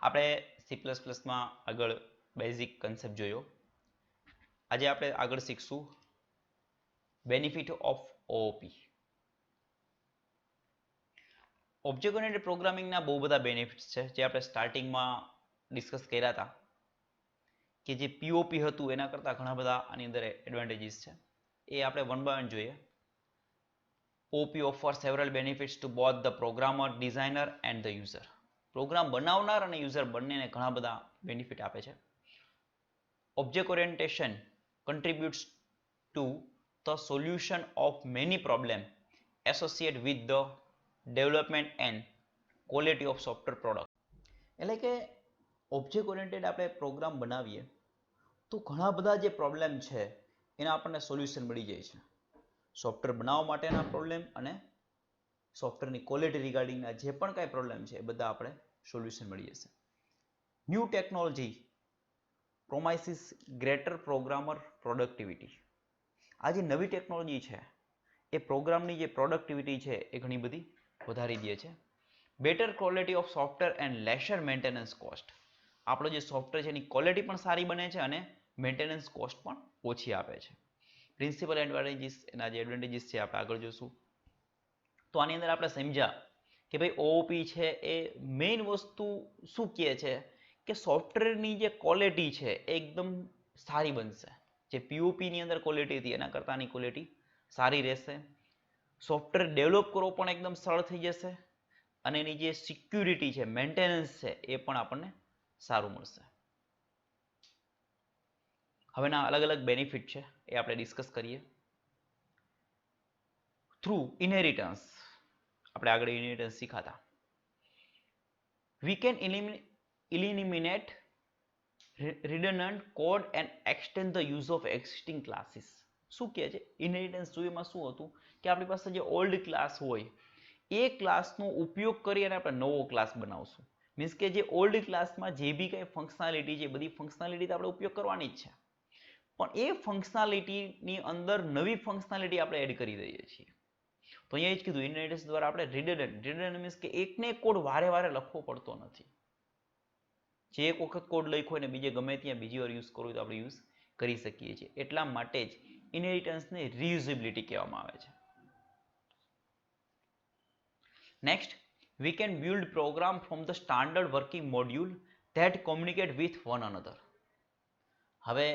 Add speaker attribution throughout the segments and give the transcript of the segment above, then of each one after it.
Speaker 1: આપણે C++ માં આગળ બેઝિક કન્સેપ્ટ જોયો. આજે આપણે આગળ શીખશું benefit of OOP. Object oriented પ્રોગ્રામિંગના બહુ બધા બેનિફિટ્સ છે જે આપણે સ્ટાર્ટિંગમાં ડિસ્કસ કર્યા હતા કે જે POP હતું એના કરતાં ઘણા બધા આની અંદર એડવાન્ટેજીસ છે. એ આપણે વન બાય વન જોઈએ. OOP offers several benefits to both the programmer, designer and the user. પ્રોગ્રામ બનાવનાર અને યુઝર બંનેને ઘણા બધા બેનિફિટ આપે છે. Object orientation contributes to the solution of many problems associated with the development and quality of software product. એટલે કે ઓબ્જેક્ટ ઓરિએન્ટેડ આપણે પ્રોગ્રામ બનાવીએ તો ઘણા બધા જે પ્રોબ્લેમ છે એના આપણને સોલ્યુશન મળી જાય છે. સોફ્ટવેર બનાવવા માટેના પ્રોબ્લેમ અને સોફ્ટવેરની ક્વોલિટી રિગાર્ડિંગના જે પણ કાંઈ પ્રોબ્લેમ છે એ બધા આપણે સોલ્યુશન મળી જશે. New technology promises greater programmer productivity. આ જે નવી ટેકનોલોજી છે એ પ્રોગ્રામની જે પ્રોડક્ટિવિટી છે એ ઘણી બધી વધારી દે છે. Better quality of software and lesser maintenance cost. આપણો જે સોફ્ટવેર છે એની ક્વોલિટી પણ સારી બને છે અને મેન્ટેનન્સ કોસ્ટ પણ ઓછી આપે છે. પ્રિન્સિપલ એડવાન્ટેજીસ, એના જે એડવાન્ટેજીસ છે આપણે આગળ જોશું. તો આની અંદર આપણે સમજ્યા કે ભાઈ OOP છે એ મેઇન વસ્તુ શું કહે છે કે સોફ્ટવેરની જે ક્વોલિટી છે એ એકદમ સારી બનશે. જે POPની અંદર ક્વોલિટી હતી એના કરતાં આની ક્વોલિટી સારી રહેશે. સોફ્ટવેર ડેવલપ કરવો પણ એકદમ સરળ થઈ જશે અને એની જે સિક્યુરિટી છે, મેન્ટેનન્સ છે એ પણ આપણને સારું મળશે. હવેના અલગ અલગ બેનિફિટ છે એ આપણે ડિસ્કસ કરીએ. થ્રુ ઇનહેરિટન્સ, આપણે આગળ ઇનહેરિટન્સ શીખાતા. We can eliminate redundant code and extend the use of existing classes. શું કહે છે ઇનહેરિટન્સ જોઈમાં શું હતું કે આપણી પાસે જે ઓલ્ડ ક્લાસ હોય એ ક્લાસનો ઉપયોગ કરી અને આપણે નવો ક્લાસ બનાવશું. મીન્સ કે જે ઓલ્ડ ક્લાસમાં જે બી કંઈ ફંક્શનાલિટી છે બધી ફંક્શનાલિટી તો આપણે ઉપયોગ કરવાની જ છે, પણ એ ફંક્શનાલિટીની અંદર નવી ફંક્શનાલિટી આપણે એડ કરી દઈએ છીએ. તો અહીંયા જ કીધું ઇનહેરિટન્સ દ્વારા આપણે રિડન્ડન્ટ મીન્સ કે એકને કોડ વારે વારે લખવો પડતો નથી. જે એક વખત કોડ લખ્યો હોય ને બીજે ગમે ત્યાં બીજી વાર યુઝ કરવું તો આપણે યુઝ કરી શકીએ છીએ. એટલા માટે જ ઇનહેરિટન્સને રીયુઝેબિલિટી કહેવામાં આવે છે. Next, we can build program from the standard working module that communicate with one another. હવે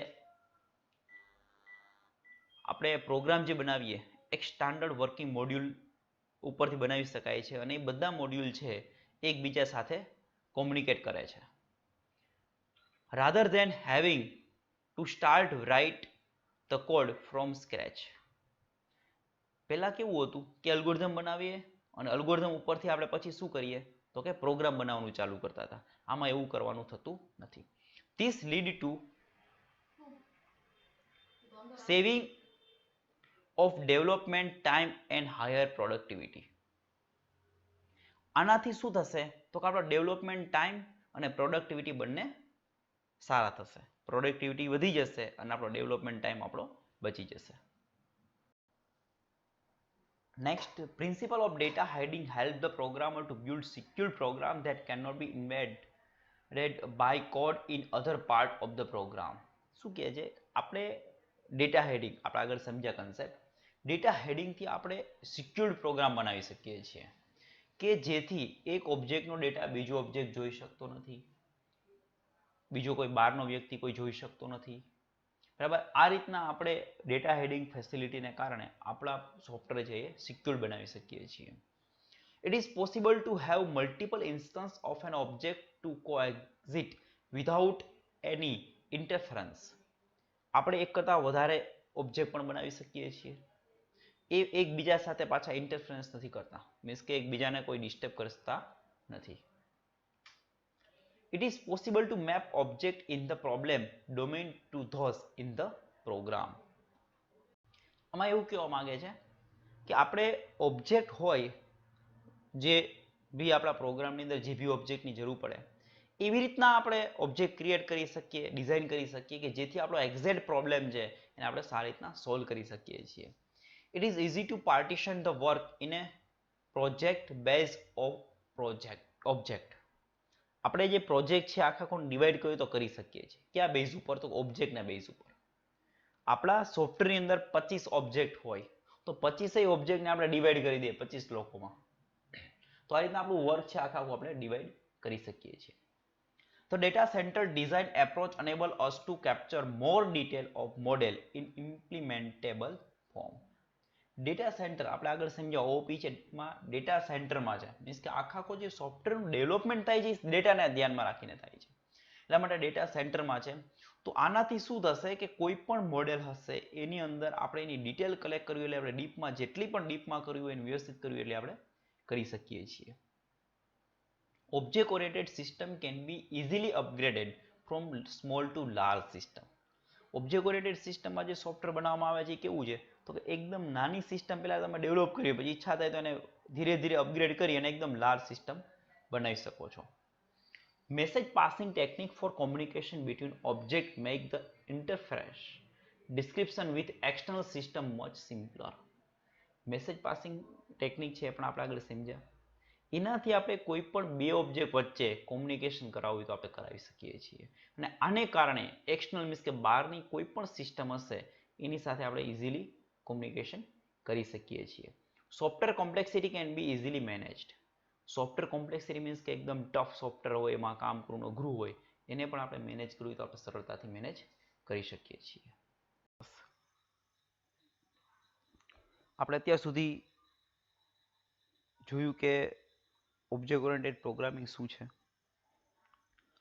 Speaker 1: આપણે પ્રોગ્રામ જે બનાવીએ એક સ્ટાન્ડર્ડ વર્કિંગ મોડ્યુલ ઉપરથી બનાવી શકાય છે અને એ બધા મોડ્યુલ છે એકબીજા સાથે કોમ્યુનિકેટ કરે છે. rather than having to start write the code from scratch. પહેલા કેવું હતું કે અલ્ગોરિધમ બનાવીએ અને અલ્ગોરિધમ ઉપરથી આપણે પછી શું કરીએ તો કે પ્રોગ્રામ બનાવવાનું ચાલુ કરતા હતા. આમાં એવું કરવાનું થતું નથી. This lead to saving of development time and higher productivity. આનાથી શું થશે તો કે આપણો ડેવલપમેન્ટ ટાઈમ અને પ્રોડક્ટિવિટી બંને સારા થશે. પ્રોડક્ટિવિટી વધી જશે અને આપણો ડેવલપમેન્ટ ટાઈમ આપણો બચી જશે. Next, principle of data hiding help the programmer to build secure program that cannot be invaded by code in other part of the program. શું કહે છે આપણે ડેટા હેડિંગ, આપણે આગળ સમજ્યા કન્સેપ્ટ. ડેટા હેડિંગથી આપણે સિક્યોર્ડ પ્રોગ્રામ બનાવી શકીએ છીએ કે જેથી એક ઓબ્જેક્ટનો ડેટા બીજો ઓબ્જેક્ટ જોઈ શકતો નથી, બીજો કોઈ બહારનો વ્યક્તિ કોઈ જોઈ શકતો નથી. બરાબર, આ રીતના આપણે ડેટા હેડિંગ ફેસિલિટીને કારણે આપણા સોફ્ટવેર છે એ સિક્યોર બનાવી શકીએ છીએ. It is possible to have multiple instance of an object to coexist without any interference. આપણે એક કરતાં વધારે ઓબ્જેક્ટ પણ બનાવી શકીએ છીએ. એ એકબીજા સાથે પાછા ઇન્ટરફરન્સ નથી કરતા, મીન્સ કે એકબીજાને કોઈ ડિસ્ટર્બ કરતા નથી. It is possible to map object in the problem domain to those in the program. આમાં એવું કહેવા માંગે છે કે આપણે ઓબ્જેક્ટ હોય જે બી આપણા પ્રોગ્રામની અંદર જે બી ઓબ્જેક્ટની જરૂર પડે એવી રીતના આપણે ઓબ્જેક્ટ ક્રિએટ કરી શકીએ, ડિઝાઇન કરી શકીએ કે જેથી આપણો એક્ઝેક્ટ પ્રોબ્લેમ છે એને આપણે સારી રીતના સોલ્વ કરી શકીએ છીએ. It is easy to partition the work in a project based of object. આપણે જે પ્રોજેક્ટ છે આખા કોણ ડિવાઈડ કર્યું તો કરી શકીએ છીએ. કયા બેઝ ઉપર? તો ઓબ્જેક્ટના બેઝ ઉપર. આપણા સોફ્ટવેરની અંદર 25 ઓબ્જેક્ટ હોય તો 25 ઓબ્જેક્ટને આપણે ડિવાઈડ કરી દઈએ 25 બ્લોકોમાં. તો આ રીતના આપણું વર્ક છે આખા આપણે ડિવાઈડ કરી શકીએ છીએ. તો data center design approach enable us to capture more detail of model in implementable form. Data centre આપણે આગળ સમજ્યા ઓપી છે માં ડેટા સેન્ટરમાં છે મીન્સ કે આખા જે સોફ્ટવેરનું ડેવલપમેન્ટ થાય છે ડેટાને ધ્યાનમાં રાખીને થાય છે એટલા માટે ડેટા સેન્ટરમાં છે. તો આનાથી શું થશે કે કોઈ પણ મોડેલ હશે એની અંદર આપણે એની ડિટેલ કલેક્ટ કરવી એટલે આપણે ડીપમાં જેટલી પણ ડીપમાં કરવી હોય એને વ્યવસ્થિત કરવી એટલે આપણે કરી શકીએ છીએ. Object oriented system can be easily upgraded from small to large system. Object oriented સિસ્ટમમાં જે સોફ્ટવેર બનાવવામાં આવે છે કેવું છે તો કે એકદમ નાની સિસ્ટમ પહેલા તમે ડેવલપ કરી પછી ઈચ્છા થાય તો એને ધીરે ધીરે અપગ્રેડ કરી અને એકદમ લાર્જ સિસ્ટમ બનાવી શકો છો. Message passing technique for communication between object make the interface description with external system much simpler. Message passing technique છે પણ આપણે આગળ સમજ્યા. એનાથી આપણે કોઈ પણ બે ઓબ્જેક્ટ વચ્ચે કોમ્યુનિકેશન કરાવવું હોય તો આપણે કરાવી શકીએ છીએ અને આને કારણે એક્સટર્નલ મીન્સ કે બહારની કોઈ પણ સિસ્ટમ હશે એની સાથે આપણે ઇઝીલી કોમ્યુનિકેશન કરી શકીએ છીએ. Software complexity can be easily મેનેજડ. Software complexity means કે એકદમ ટફ સોફ્ટવેર હોય એમાં કામ કરવું અઘરું હોય એને પણ આપણે મેનેજ કરવું હોય તો આપણે સરળતાથી મેનેજ કરી શકીએ છીએ. આપણે અત્યાર સુધી જોયું કે ઓબ્જેક્ટ ઓરિએન્ટેડ પ્રોગ્રામિંગ શું છે.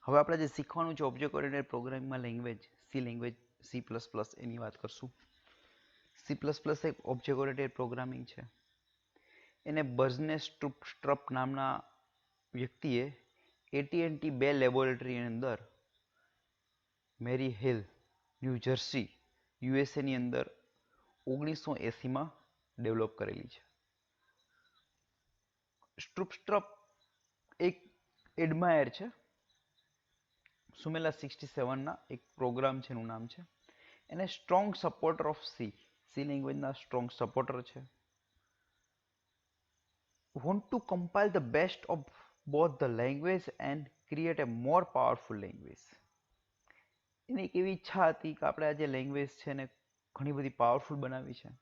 Speaker 1: હવે આપણે જે શીખવાનું છે ઓબ્જેક્ટ ઓરિએન્ટેડ પ્રોગ્રામિંગમાં લેંગ્વેજ સી પ્લસ પ્લસ એની વાત કરશું. સી પ્લસ પ્લસ એક ઓબ્જેક્ટ ઓરિએન્ટેડ પ્રોગ્રામિંગ છે. એને બર્ઝને સ્ટ્રુપ નામના વ્યક્તિએ AT&T બેલ લેબોરેટરીની અંદર મેરી હિલ ન્યૂ જર્સી યુએસએની અંદર 1980માં ડેવલપ કરેલી છે. સ્ટ્રુપ એક એડમાયર છે સુમેલા 67ના એક પ્રોગ્રામ છે એનું નામ છે. એને સ્ટ્રોંગ સપોર્ટર ઓફ સી લેંગ્વેજના સ્ટ્રોંગ સપોર્ટર છે. Want to compile the best of both the language and create a more powerful language. એની એક એવી ઈચ્છા હતી કે આપણે આ જે લેંગ્વેજ છે એને ઘણી બધી પાવરફુલ બનાવી છે.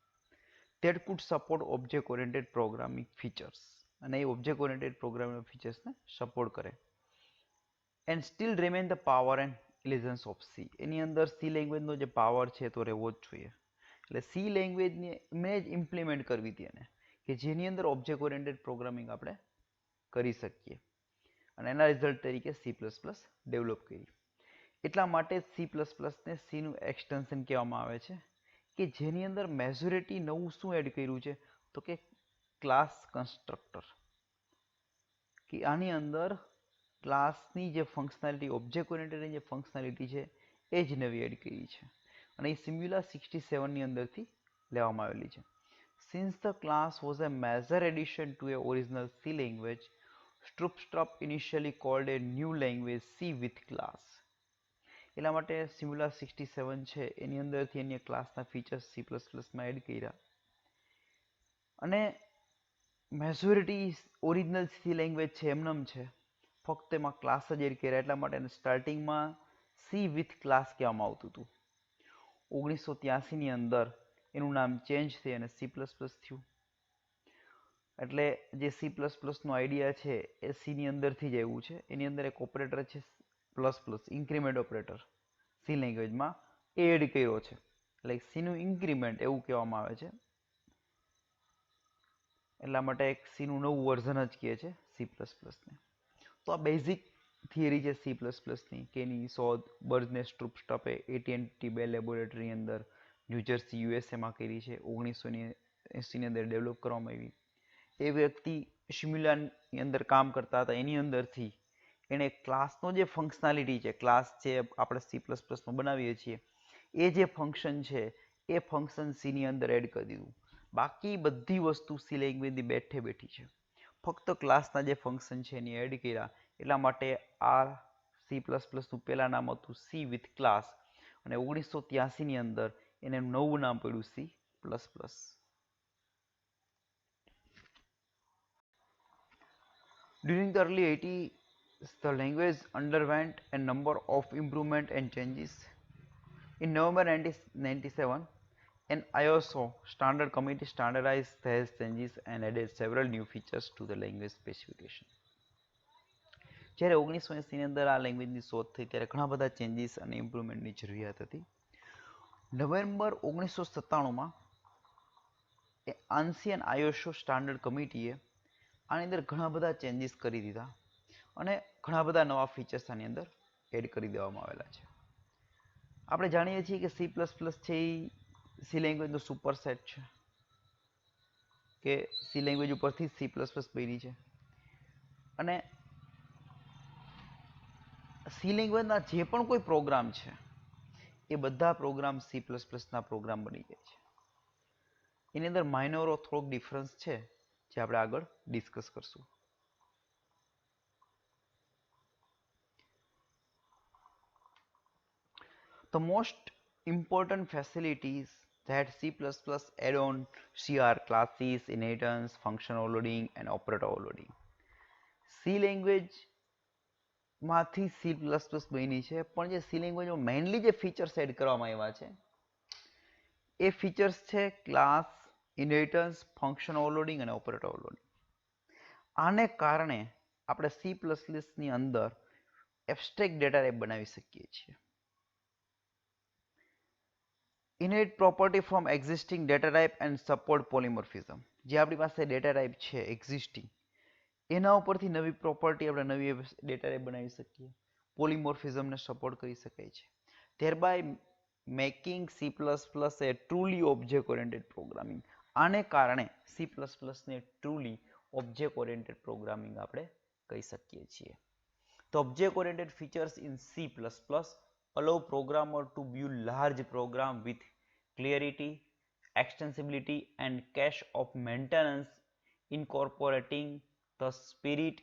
Speaker 1: that could support object oriented programming features અને એ ઓબ્જેક્ટ ઓરિએન્ટેડ પ્રોગ્રામિંગ ફીચર્સને સપોર્ટ કરે and still remain the power and elegance of C. એની અંદર સી લેંગ્વેજનો જે પાવર છે તો રહેવો જ જોઈએ. એટલે સી લેંગ્વેજની મેં જ ઇમ્પ્લિમેન્ટ કરવી હતી એને કે જેની અંદર ઓબ્જેક્ટ ઓરિએન્ટેડ પ્રોગ્રામિંગ આપણે કરી શકીએ અને એના રિઝલ્ટ તરીકે સી પ્લસ પ્લસ ડેવલપ કરી. એટલા માટે સી પ્લસ પ્લસને સીનું એક્સટેન્શન કહેવામાં આવે છે કે જેની અંદર મેજોરિટી નવું શું એડ કર્યું છે તો કે ક્લાસ કન્સ્ટ્રક્ટર. કે આની અંદર ક્લાસની જે ફંક્શનાલિટી ઓબ્જેક્ટ ઓરિએન્ટેડની જે ફંક્શનાલિટી છે એ જ નવી એડ કરી છે અને એ સિમ્યુલા 67ની અંદરથી લેવામાં આવેલી છે. Since the class was a major addition to a original C language, Stroop initially called a new language C with class. એટલા માટે સિમ્યુલા 67 છે એની અંદરથી એની ક્લાસના ફીચર્સ C++માં એડ કર્યા અને મેજોરિટી ઓરિજિનલ સી લેંગ્વેજ છે એમનેમ છે ફક્ત એમાં ક્લાસ જ એડ કર્યા એટલા માટે સ્ટાર્ટિંગમાં સી વિથ ક્લાસ કહેવામાં આવતું હતું. 1983ની અંદર એનું નામ ચેન્જ થઈ અને સી પ્લસ પ્લસ થયું. એટલે જે સી પ્લસ પ્લસનો આઈડિયા છે એ સીની અંદરથી જ આવ્યું છે. એની અંદર એક ઓપરેટર છે plus plus increment operator C લેંગ્વેજમાં એ એડ કર્યો છે એટલે સીનું ઇન્ક્રીમેન્ટ એવું કહેવામાં આવે છે. એટલા માટે એક સીનું નવું વર્ઝન જ કહે છે સી પ્લસ પ્લસને. તો આ બેઝિક થિયરી છે સી પ્લસ પ્લસની કે એની શોધ બર્ઝને સ્ટ્રુપે AT&T બેલ લેબોરેટરીની અંદર ન્યૂજર્સી યુએસએમાં કરી છે. 1980ની અંદર ડેવલપ કરવામાં આવી. એ વ્યક્તિ સિમ્યુલાની અંદર કામ કરતા હતા એની અંદરથી એણે ક્લાસનો જે ફંક્શનાલિટી છે ક્લાસ જે આપણે સી પ્લસ પ્લસમાં બનાવીએ છીએ એ જે ફંક્શન છે એ ફંક્શન સીની અંદર એડ કરી દીધું. બાકી બધી વસ્તુ સી લેંગ્વેજની બેઠી છે. ફક્ત ક્લાસના જે ફંક્શન છે એની એડ કર્યા એટલા માટે આ સી પ્લસ પ્લસનું પહેલાં નામ હતું સી વિથ ક્લાસ અને 1983ની અંદર એને નવું નામ પડ્યું C plus plus. During the early 80s, The language underwent a number of improvement and changes. In November 1997, an ISO standard committee standardized these changes and added several new features to the language specification. જ્યારે 1980 ની અંદર આ લેંગ્વેજની શોધ થઈ ત્યારે ઘણા બધા ચેન્જીસ અને ઇમ્પ્રુવમેન્ટની જરૂરિયાત હતી. નવેમ્બર 1997માં આન્સિયન આઈએસઓ સ્ટાન્ડર્ડ કમિટીએ આની અંદર ઘણા બધા ચેન્જીસ કરી દીધા અને ઘણા બધા નવા ફીચર્સ આની અંદર એડ કરી દેવામાં આવેલા છે. આપણે જાણીએ છીએ કે C++ છે એ સી લેંગ્વેજનો સુપરસેટ છે, કે સી લેંગ્વેજ ઉપરથી C++ બની છે અને સી લેંગ્વેજના જે પણ કોઈ પ્રોગ્રામ છે એ બધા પ્રોગ્રામ C++ના પ્રોગ્રામ બની જાય છે. એની અંદર માઇનોર થોડોક ડિફરન્સ છે જે આપણે આગળ ડિસ્કસ કરશું. The most important facilities that C++ add on C are classes, inheritance, function overloading and operator overloading. C language માંથી C++ બની છે, પણ જે C લેંગ્વેજમાં મેઇનલી જે ફીચર્સ એડ કરવામાં આવ્યા છે એ ફીચર્સ છે ક્લાસ, ઇનહેરિટન્સ, ફંક્શન ઓવરલોડિંગ અને ઓપરેટર ઓવરલોડિંગ. આને કારણે આપણે C++ ની અંદર એબ્સ્ટ્રેક્ટ ડેટા ટાઈપ બનાવી શકીએ છીએ. Inherit property from existing data type and support polymorphism. જે આપણી પાસે ડેટા ટાઈપ છે એક્ઝિસ્ટિંગ, એના ઉપરથી નવી પ્રોપર્ટી આપણે નવી ડેટા ટાઈપ બનાવી શકીએ. પોલિમોર્ફિઝમને સપોર્ટ કરી શકાય છે. ત્યારબાદ મેકિંગ C++ એ ટ્રુલી ઓબ્જેક્ટ ઓરિએન્ટેડ પ્રોગ્રામિંગ. આને કારણે C++ ને ટ્રુલી ઓબ્જેક્ટ ઓરિએન્ટેડ પ્રોગ્રામિંગ આપણે કહી શકીએ છીએ. The object oriented features in C++ allow programmer to build large program with clarity, extensibility and cache of maintenance, incorporating the spirit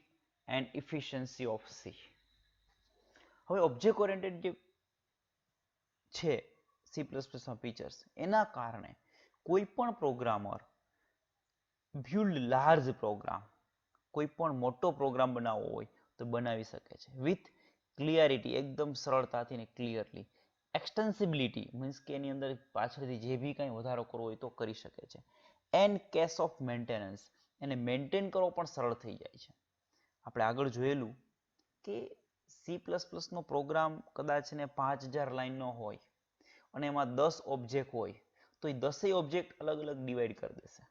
Speaker 1: and efficiency of C. હવે object oriented જે છે C++માં features, એના કારણે કોઈ પણ પ્રોગ્રામર build large પ્રોગ્રામ, કોઈ પણ મોટો પ્રોગ્રામ બનાવવો હોય તો બનાવી શકે છે વિથ ક્લિયરિટી, એકદમ સરળતાથી ને ક્લિયરલી. એક્સટેન્સિબિલિટી મીન્સ કે એની અંદર પાછળથી જે બી કંઈ વધારો કરવો હોય તો કરી શકે છે. એન્ડ કેસ ઓફ મેન્ટેનન્સ, એને મેન્ટેન કરવો પણ સરળ થઈ જાય છે. આપણે આગળ જોયેલું કે C++નો પ્રોગ્રામ કદાચ ને 5000 લાઈનનો હોય અને એમાં 10 ઓબ્જેક્ટ હોય તો એ 10 ઓબ્જેક્ટ અલગ અલગ ડિવાઈડ કરી દેશે.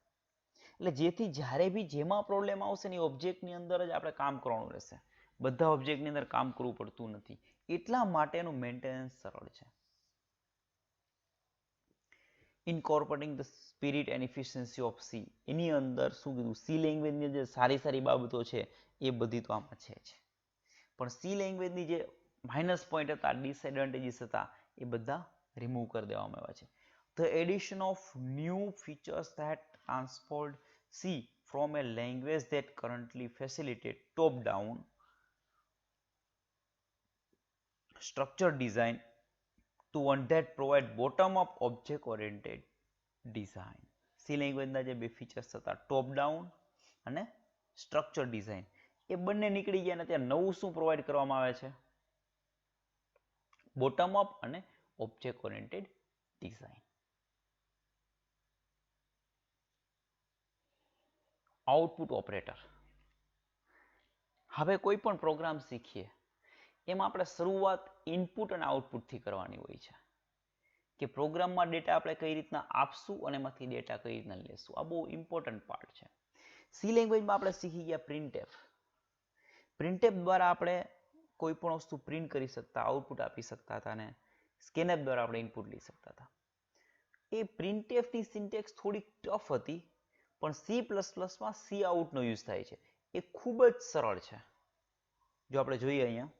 Speaker 1: એટલે જેથી જ્યારે બી જેમાં પ્રોબ્લેમ આવશે ને એ ઓબ્જેક્ટની અંદર જ આપણે કામ કરવાનું રહેશે. બધા ઓબ્જેક્ટની અંદર કામ કરવું પડતું નથી. એટલા માટેનું મેન્ટેનન્સ સરળ છે. Incorporating the spirit and efficiency of C. એની અંદર શું કીધું, સી લેંગ્વેજની જે સારી સારી બાબતો છે એ બધી તો આમાં છે જ, પણ સી લેંગ્વેજની જે માઇનસ પોઈન્ટ હતા, ડિસએડવાન્ટેજીસ હતા, એ બધા રિમૂવ કરી દેવામાં આવ્યા છે. The addition of new features that transformed C from a language that currently facilitates top-down structure design to one that provide bottom-up object-oriented design. C લેંગ્વેજના જે બે ફીચર્સ હતા, ટોપ ડાઉન અને સ્ટ્રક્ચર ડિઝાઇન, એ બંને નીકળી ગયા અને ત્યાં નવું શું પ્રોવાઈડ કરવામાં આવે છે, બોટમ અપ અને object oriented design. Output operator. હવે કોઈ પણ પ્રોગ્રામ શીખીએ એમાં આપણે શરૂઆત ઇનપુટ અને આઉટપુટથી કરવાની હોય છે, કે પ્રોગ્રામમાં ડેટા આપણે કઈ રીતના આપશું અને એમાંથી ડેટા કઈ રીતના લેશું. આ બહુ ઇમ્પોર્ટન્ટ પાર્ટ છે. સી લેંગ્વેજમાં આપણે શીખી ગયા પ્રિન્ટએફ. પ્રિન્ટએફ દ્વારા આપણે કોઈ પણ વસ્તુ પ્રિન્ટ કરી શકતા, આઉટપુટ આપી શકતા હતા અને સ્કેનએફ દ્વારા આપણે ઇનપુટ લઈ શકતા હતા. એ પ્રિન્ટએફની સિન્ટેક્સ થોડી ટફ હતી, પણ C++માં સી આઉટનો યુઝ થાય છે. એ ખૂબ જ સરળ છે. જો આપણે જોઈએ અહીંયા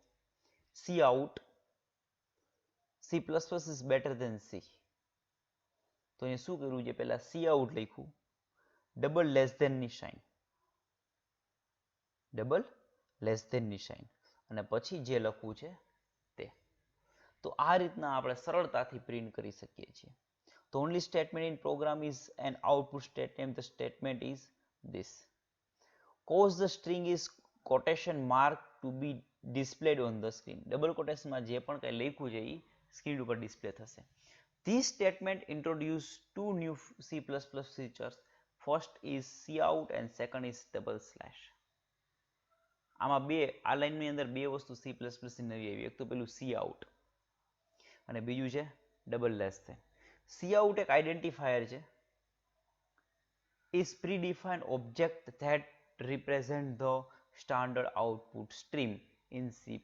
Speaker 1: C out, C++ is better than C. તો અહીંયા શું કર્યું છે, પહેલા સી આઉટ લખ્યું, ડબલ લેસ ધેન ની સાઇન, ડબલ લેસ ધેન ની સાઇન, અને પછી જે લખવું છે તે. તો આ રીતના આપણે સરળતાથી પ્રિન્ટ કરી શકીએ છીએ. The only statement in program is an output statement. The statement is this. Cause the string is quotation mark to be displayed on the screen. Double કોટેશનમાં જે પણ કંઈ લખ્યું છે એ સ્ક્રીન ઉપર ડિસ્પ્લે થશે. This statement introduced two new C++ features. First is cout and second is double slash. આમાં આ લાઈનની અંદર બે વસ્તુ C++ ની નવી આવી. એક તો પેલું cout અને બીજું છે ડબલ લેસ છે. cout એક આઈડેન્ટિફાયર છે. is predefined object that represent the standard output stream in C++.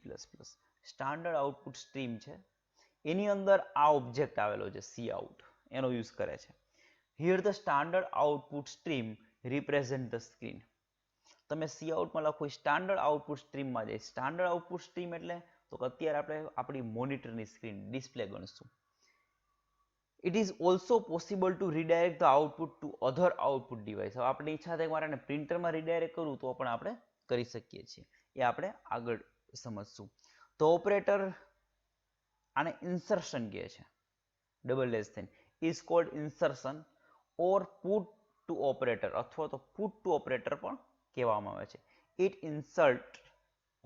Speaker 1: Standard output stream છે એની અંદર આ ઓબ્જેક્ટ આવેલો છે cout એનો યુઝ કરે છે. Here the standard output stream represent the screen. તમે cout માં લખો સ્ટાન્ડર્ડ આઉટપુટ સ્ટ્રીમમાં જાય. સ્ટાન્ડર્ડ આઉટપુટ સ્ટ્રીમ એટલે તો અત્યારે આપણે આપણી મોનિટરની સ્ક્રીન ડિસ્પ્લે ગણશું. It is also possible to redirect the output to other output device. હવે આપણી ઈચ્છા થાય કે મારે પ્રિન્ટરમાં રીડાયરેક્ટ કરવું તો પણ આપણે કરી શકીએ છીએ. એ આપણે આગળ સમજશું. તો ઓપરેટર આને ઇન્સર્શન કહે છે. Double less than is called insertion or put to operator અથવા તો પુટ ટુ ઓપરેટર પણ કહેવામાં આવે છે. It insert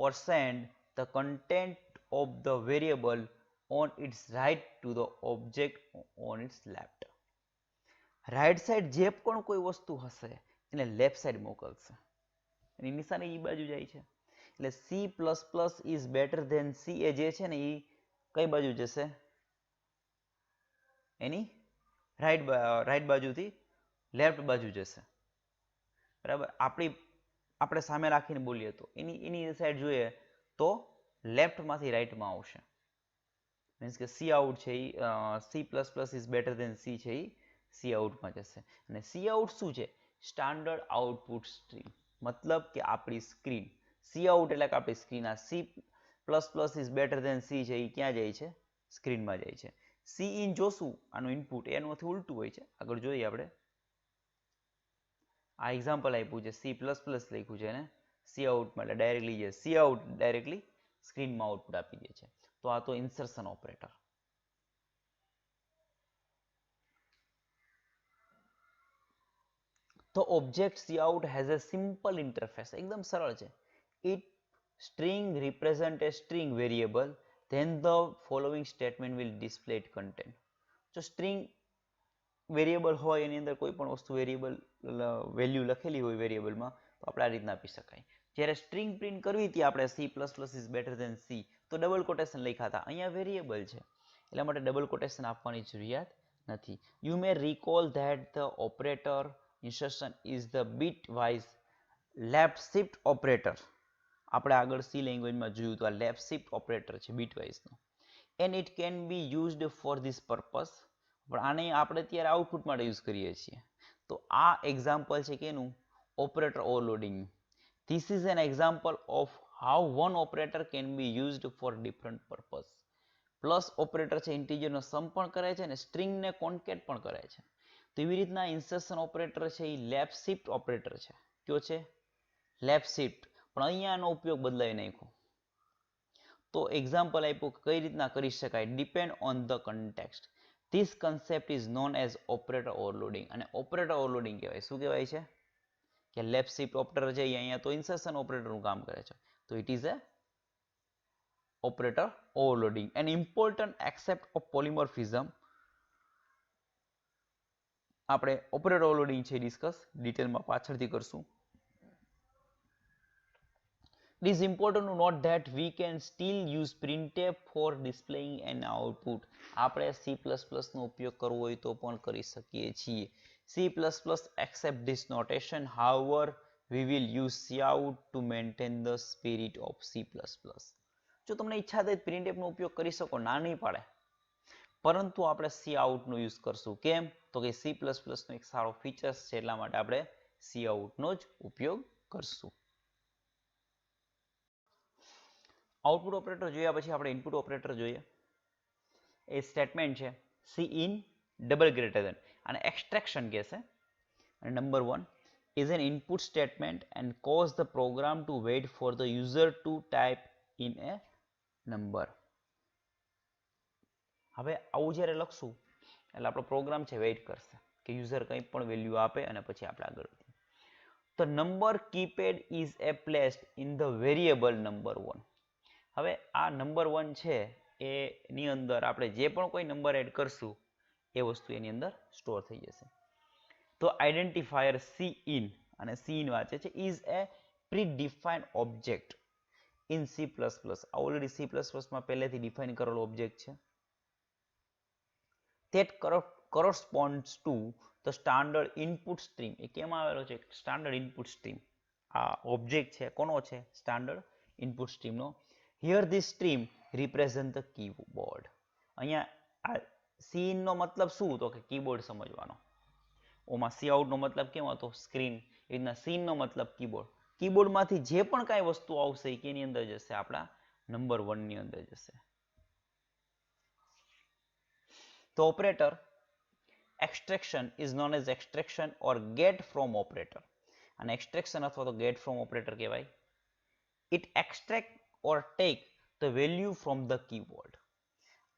Speaker 1: or send the content of the variable on its right to the object on its left. Right side જે પણ કોઈ વસ્તુ હશે એને લેફ્ટ સાઈડ મોકલશે. એની નિશાની એ બાજુ જાય છે. એટલે C++ is better than C એ જે છે ને એ કઈ બાજુ જશે? એની રાઈટ બાજુથી લેફ્ટ બાજુ જશે. બરાબર. આપણે સામે રાખીને બોલીએ તો એની સાઈડ જોઈએ તો લેફ્ટમાંથી રાઈટમાં આવશે. મીન્સ કે cout છે એ C++ is better than C છે એ coutમાં જશે. અને cout શું છે? Standard output stream. મતલબ કે આપણી સ્ક્રીન. cout એટલે કે આપણી સ્ક્રીન. આ C++ is better than C છે એ ક્યાં જાય છે? સ્ક્રીનમાં જાય છે. Cin જોશું આનું ઇનપુટ એનાથી ઉલટું હોય છે. આગળ જોઈએ આપણે. આ એક્ઝામ્પલ આપ્યું છે C++ લખ્યું છે અને coutમાં એટલે ડાયરેક્ટલી cout ડાયરેક્ટલી સ્ક્રીનમાં આઉટપુટ આપી દે છે. તો આ તો ઇન્સર્શન ઓપરેટર. તો object cout has a simple interface. એકદમ સરળ છે. It string represent a string variable, then the following statement will display its content. જો સ્ટ્રિંગ વેરિયેબલ હોય એની અંદર કોઈ પણ વસ્તુ વેરિયેબલ વેલ્યુ લખેલી હોય વેરિયેબલમાં તો આપણે આ રીતના આપી શકાય. જ્યારે સ્ટ્રિંગ પ્રિન્ટ કરવી હતી આપણે C++ is better than C તો ડબલ કોટેશન લખ્યા હતા. અહીંયા વેરિયેબલ છે એટલા માટે ડબલ કોટેશન આપવાની જરૂરિયાત નથી. You may recall that the operator insertion is the bitwise left shift operator. આપણે આગળ C લેંગ્વેજમાં જોયું તો આ લેફ્ટ શિફ્ટ ઓપરેટર છે બીટ વાઇઝનો. And it can be used for this purpose. પણ આને આપણે અત્યારે આઉટપુટ માટે યુઝ કરીએ છીએ. તો આ એક્ઝામ્પલ છે કે એનું operator overloading. This is an example of how one operator can be used for different purpose. Plus operator છે ઇન્ટીજરનો સમ પણ કરે છે અને સ્ટ્રિંગને કોન્કેટ પણ કરે છે. તો એવી રીતના ઇન્સર્શન ઓપરેટર છે એ લેફ્ટ શિફ્ટ ઓપરેટર છે. કયો છે? Left shift. પણ અહીંયા આનો ઉપયોગ બદલાઈ નાખ્યો. તો એક્ઝામ્પલ આપ્યું કે કઈ રીતના કરી શકાય. Depend on the context. This concept is known as operator overloading. અને ઓપરેટર ઓવરલોડિંગ કહેવાય. શું કહેવાય છે? કે લેફ્ટ શિફ્ટ ઓપરેટર છે અહીંયા તો ઇન્સર્શન ઓપરેટરનું કામ કરે છે. તો it is a operator overloading. An important aspect of polymorphism. આપણે ઓપરેટર ઓવરલોડિંગ છે ડિસ્કસ ડિટેલમાં પાછળથી કરશું. It is important to note that we can still use printf for displaying an output. આપણે C++ નો ઉપયોગ કરવો હોય તો પણ કરી શકીએ છીએ. C++ accept this notation. However, we will use cout to maintain the spirit of C++. જો તમને ઈચ્છા થાય printf નો ઉપયોગ કરી શકો, ના નહીં પાડે, પરંતુ આપણે cout નો યુઝ કરશું. કેમ? તો કે C++ નો એક સારો ફીચર્સ છે એટલા માટે આપણે cout નો જ ઉપયોગ કરશું. આઉટપુટ ઓપરેટર જોયા પછી આપણે ઇનપુટ ઓપરેટર જોઈએ. એ સ્ટેટમેન્ટ છે cin ડબલ ગ્રેટર ધેન અને એક્સટ્રેક્શન કહેશે. અને number 1 is an input statement and cause the program to wait for the user to type in a number. હવે આવું જ્યારે લખશું એટલે આપણો પ્રોગ્રામ છે વેઇટ કરશે કે યુઝર કંઈ પણ વેલ્યુ આપે અને પછી આપણે આગળ વધીએ. The number keypad is placed in the variable number 1. હવે આ નંબર 1 છે એની અંદર આપણે જે પણ કોઈ નંબર એડ કરશું એ વસ્તુ એની અંદર સ્ટોર થઈ જશે. તો આઈડેન્ટિફાયર cin અને cin વાંચે છે is a predefined object in C++. Already C++ માં પહેલેથી ડિફાઇન કરેલો ઓબ્જેક્ટ છે. that corresponds to the standard input stream. એ કેમ આવેલો છે? Standard input stream. આ ઓબ્જેક્ટ છે કોનો છે? સ્ટાન્ડર્ડ ઇનપુટ સ્ટ્રીમનો. here this stream represent the keyboard. અહીંયા આ cin નો મતલબ શું? તો કે કીબોર્ડ સમજવાનો. ઓમાં cout નો મતલબ કેમ હતો? સ્ક્રીન. એ રીતના cin નો મતલબ કીબોર્ડ. કીબોર્ડમાંથી જે પણ કાંઈ વસ્તુ આવશે એ કેની અંદર જશે? આપણા નંબર 1 ની અંદર જશે. The operator extraction is known as extraction or get from operator. અને extraction અથવા તો get from operator કહેવાય. It extract or take the value from the keyboard.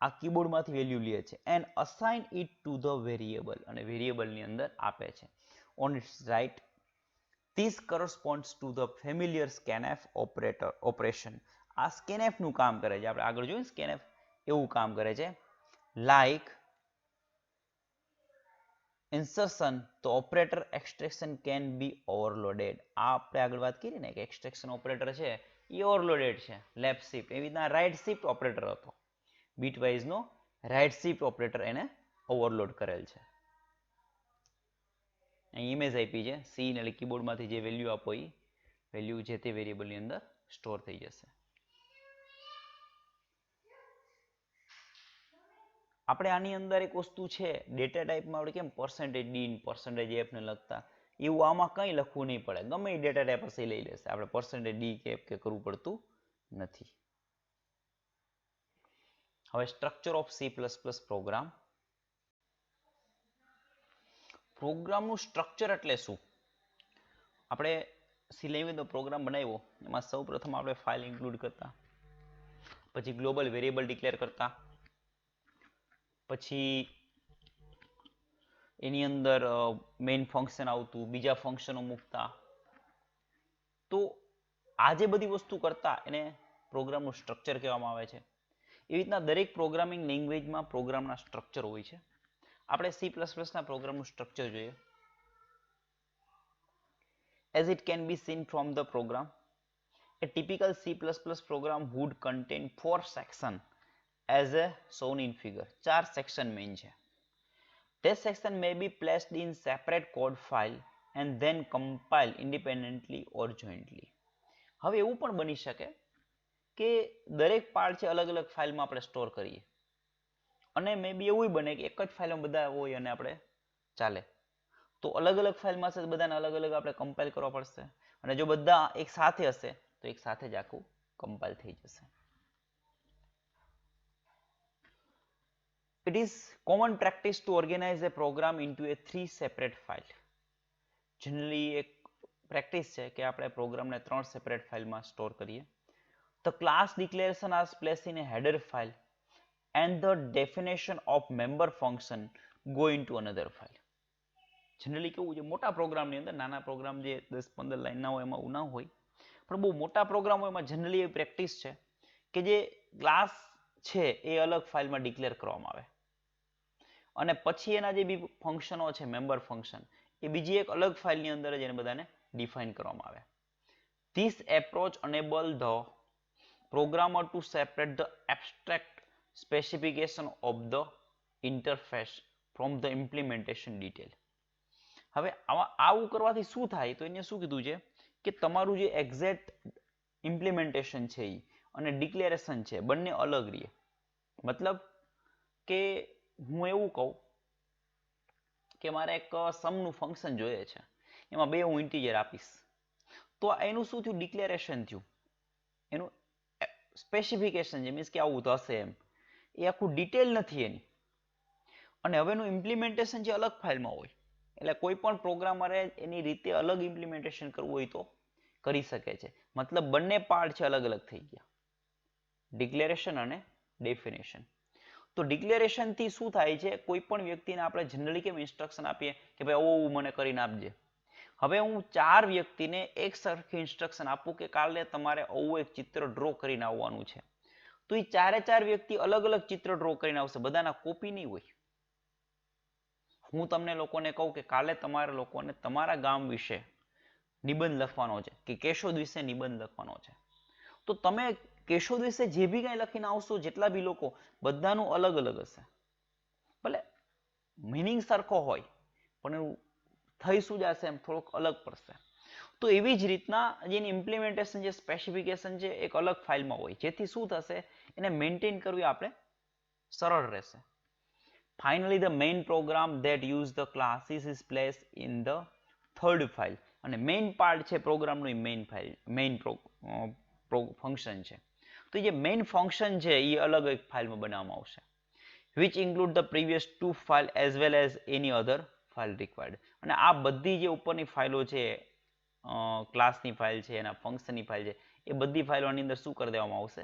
Speaker 1: આ કીબોર્ડમાંથી વેલ્યુ લે છે and assign it to the variable. અને વેરિયેબલની અંદર આપે છે. On its right, this corresponds to the familiar scanf operation. આ scanf નું કામ કરે છે. આપણે આગળ જોયું scanf એવું કામ કરે છે. Like insertion, the operator extraction can be overloaded. આ આપણે આગળ વાત કરી ને કે extraction operator છે એ overloaded છે. લેફ્ટ શિફ્ટ એવી રીતના રાઈટ શિફ્ટ ઓપરેટર હતો. બીટવાઇઝ નો રાઈટ શિફ્ટ ઓપરેટર એને ઓવરલોડ કરેલ છે. અહીં ઇમેજ આપી છે cin એટલે કીબોર્ડમાંથી જે વેલ્યુ આપો એ વેલ્યુ જે તે વેરિયેબલની અંદર સ્ટોર થઈ જશે. આપણે આની અંદર એક વસ્તુ છે ડેટા ટાઈપમાં આપણે કેમ %d %f ને લખતા એવું આમાં કંઈ લખવું નહીં પડે. ગમે એ ડેટા ટાઈપ હશે લઈ લેશે. આપણે %d કે કરવું પડતું નથી. હવે સ્ટ્રક્ચર ઓફ C++ પ્રોગ્રામ. પ્રોગ્રામનું સ્ટ્રક્ચર એટલે શું? આપણે સી લેંગ્વેજનો પ્રોગ્રામ બનાવ્યો એમાં સૌ પ્રથમ આપણે ફાઇલ ઇન્ક્લુડ કરતા, પછી ગ્લોબલ વેરિયેબલ ડિક્લેર કરતા, પછી એની અંદર મેઇન ફંક્શન આવતું, બીજા ફંક્શનો મૂકતા. તો આ જે બધી વસ્તુ કરતા એને પ્રોગ્રામનું સ્ટ્રક્ચર કહેવામાં આવે છે. એવી રીતના દરેક પ્રોગ્રામિંગ લેંગ્વેજમાં પ્રોગ્રામના સ્ટ્રક્ચર હોય છે. આપણે C++ ના પ્રોગ્રામનું સ્ટ્રક્ચર જોઈએ. As it can be seen from the program, a typical C++ program would contain 4 sections as a shown in figure. 4 section main છે. This section may be placed in separate code file and then compiled independently or jointly. હવે એવું પણ બની શકે કે દરેક part છે અલગ અલગ ફાઇલમાં આપણે સ્ટોર કરીએ અને મે બી એવું બને કે એક જ ફાઇલમાં બધા હોય અને આપણે ચાલે. તો અલગ અલગ ફાઇલમાં છે બધાને અલગ અલગ આપણે કમ્પાઇલ કરવા પડશે અને જો બધા એક સાથે હશે તો એક સાથે જ આખું કમ્પાઇલ થઈ જશે. It is common practice to organize a program into a 3 separate file. Generally એક પ્રેક્ટિસ છે કે આપણે પ્રોગ્રામને 3 સેપરેટ ફાઇલમાં સ્ટોર કરીએ. The class declaration is placed in a header file and the definition of member function go into another file. Generally કેવું છે મોટા પ્રોગ્રામની અંદર, નાના પ્રોગ્રામ જે 10-15 લાઈનના હોય એમાં ના હોય, પણ બહુ મોટા પ્રોગ્રામ હોય એમાં જનરલી એવી પ્રેક્ટિસ છે કે જે ક્લાસ છે એ અલગ ફાઇલમાં ડિક્લેર કરવામાં આવે અને પછી એના જે બી ફંક્શનો છે મેમ્બર ફંક્શન એ બીજી એક અલગ ફાઇલની અંદર જ એને બધાને ડિફાઇન કરવામાં આવે. This approach enable the programmer to separate the abstract specification of the interface from the implementation detail. હવે આવું કરવાથી શું થાય તો એને શું કીધું છે કે તમારું જે એક્ઝેક્ટ ઇમ્પ્લિમેન્ટેશન છે અને ડિક્લેરેશન છે બંને અલગ રહે. મતલબ કે હું એવું કહું કે મારે એક સમનું ફંક્શન જોઈએ છે, એમાં 2 હું ઇન્ટીજર આપીશ, તો એનું શું થયું? ડિક્લેરેશન થયું, એનું સ્પેસિફિકેશન છે, મીન્સ કે આવું થશે એમ, એ આખું ડિટેલ નથી એની. અને હવેનું ઇમ્પ્લિમેન્ટેશન જે અલગ ફાઇલમાં હોય એટલે કોઈ પણ પ્રોગ્રામરે એની રીતે અલગ ઇમ્પ્લિમેન્ટેશન કરવું હોય તો કરી શકે છે. મતલબ બંને પાર્ટ છે અલગ અલગ થઈ ગયા, ડિક્લેરેશન અને ડેફિનેશન. તો ડિક્લેરેશન થી શું થાય છે? કોઈ પણ વ્યક્તિને આપણે જનરલી કેમ ઇન્સ્ટ્રક્શન આપીએ કે ભાઈ આવું મને કરીને આપજે. હવે હું 4 વ્યક્તિને એક સરખી ઇન્સ્ટ્રક્શન આપું કે કાલે તમારે આવું એક ચિત્ર ડ્રો કરીને આવવાનું છે, તો એ ચારે ચાર વ્યક્તિ અલગ અલગ ચિત્ર ડ્રો કરીને આવશે, બધાના કોપી નહીં હોય. હું તમને લોકોને કહું કે કાલે તમારા લોકોને તમારા ગામ વિશે નિબંધ લખવાનો છે કે કેશોદ વિશે નિબંધ લખવાનો છે, તો તમે કેશોદ વિશે જે બી કંઈ લખીને આવશો, જેટલા બી લોકો, બધાનું અલગ અલગ હશે. ભલે મિનિંગ સરખો હોય પણ એવું થઈ શું જશે એમ થોડોક અલગ પડશે. તો એવી જ રીતના જેની ઇમ્પ્લિમેન્ટેશન જે સ્પેસિફિકેશન છે એક અલગ ફાઇલમાં હોય, જેથી શું થશે એને મેન્ટેન કરવી આપણે સરળ રહેશે. Finally, the main program that use the classes is placed in the third file. અને મેઇન પાર્ટ છે પ્રોગ્રામનું, મેઇન ફંક્શન છે. તો જે મેઇન ફંક્શન છે એ અલગ એક ફાઇલમાં બનાવવામાં આવશે, which include the previous two file as well as any other file required. અને આ બધી જે ઉપરની ફાઇલો છે, ક્લાસની ફાઇલ છે, એના ફંક્શનની ફાઇલ છે, એ બધી ફાઇલો આની અંદર શું કરી દેવામાં આવશે,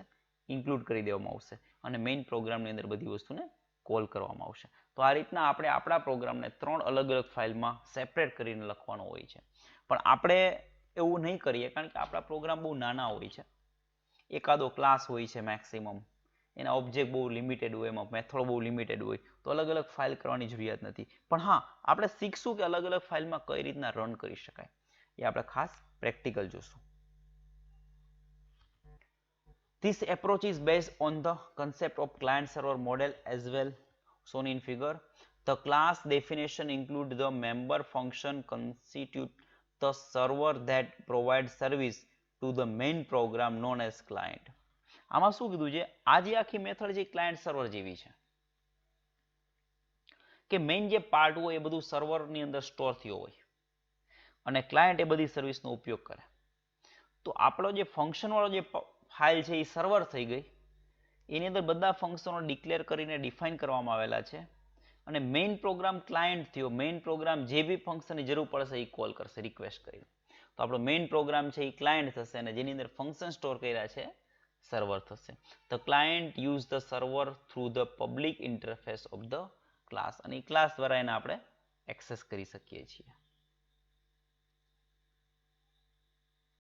Speaker 1: ઇન્ક્લુડ કરી દેવામાં આવશે અને મેઇન પ્રોગ્રામની અંદર બધી વસ્તુને કોલ કરવામાં આવશે. તો આ રીતના આપણે આપણા પ્રોગ્રામને 3 અલગ અલગ ફાઇલમાં સેપરેટ કરીને લખવાનો હોય છે. પણ આપણે એવું નહીં કરીએ કારણ કે આપણા પ્રોગ્રામ બહુ નાના હોય છે. એકાદો ક્લાસ હોય છે મેક્સિમમ, એના ઓબ્જેક્ટ બહુ લિમિટેડ હોય, એમાં મેથડ બહુ લિમિટેડ હોય, તો અલગ અલગ ફાઇલ કરવાની જરૂરિયાત નથી. પણ હા, આપણે શીખશું કે અલગ અલગ ફાઇલમાં કઈ રીતના રન કરી શકાય, એ આપણે ખાસ પ્રેક્ટિકલ જોશું. This approach is based on the concept of client-server model as well shown in figure. The class definition include the member function constitute the server that provides service to the main program known as client. આમાં શું કીધું છે, આ જે આખી method છે client server જેવી છે કે મેઇન જે પાર્ટ હોય એ બધું સર્વરની અંદર સ્ટોર થયો હોય અને ક્લાયન્ટ એ બધી સર્વિસનો ઉપયોગ કરે. તો આપણો જે ફંક્શન વાળો જે ફાઇલ છે એ સર્વર થઈ ગઈ, એની અંદર બધા ફંક્શનો ડિક્લેર કરીને ડિફાઇન કરવામાં આવેલા છે અને મેઇન પ્રોગ્રામ ક્લાયન્ટ થયો. મેઇન પ્રોગ્રામ જે બી ફંક્શનની જરૂર પડશે એ કોલ કરશે રિક્વેસ્ટ કરીને. તો આપણો મેઇન પ્રોગ્રામ છે એ ક્લાયન્ટ થશે અને જેની અંદર ફંક્શન સ્ટોર કર્યા છે સર્વર થશે. The client use the server through the public interface of the class, અને એ ક્લાસ દ્વારા એને આપણે એક્સેસ કરી શકીએ છીએ.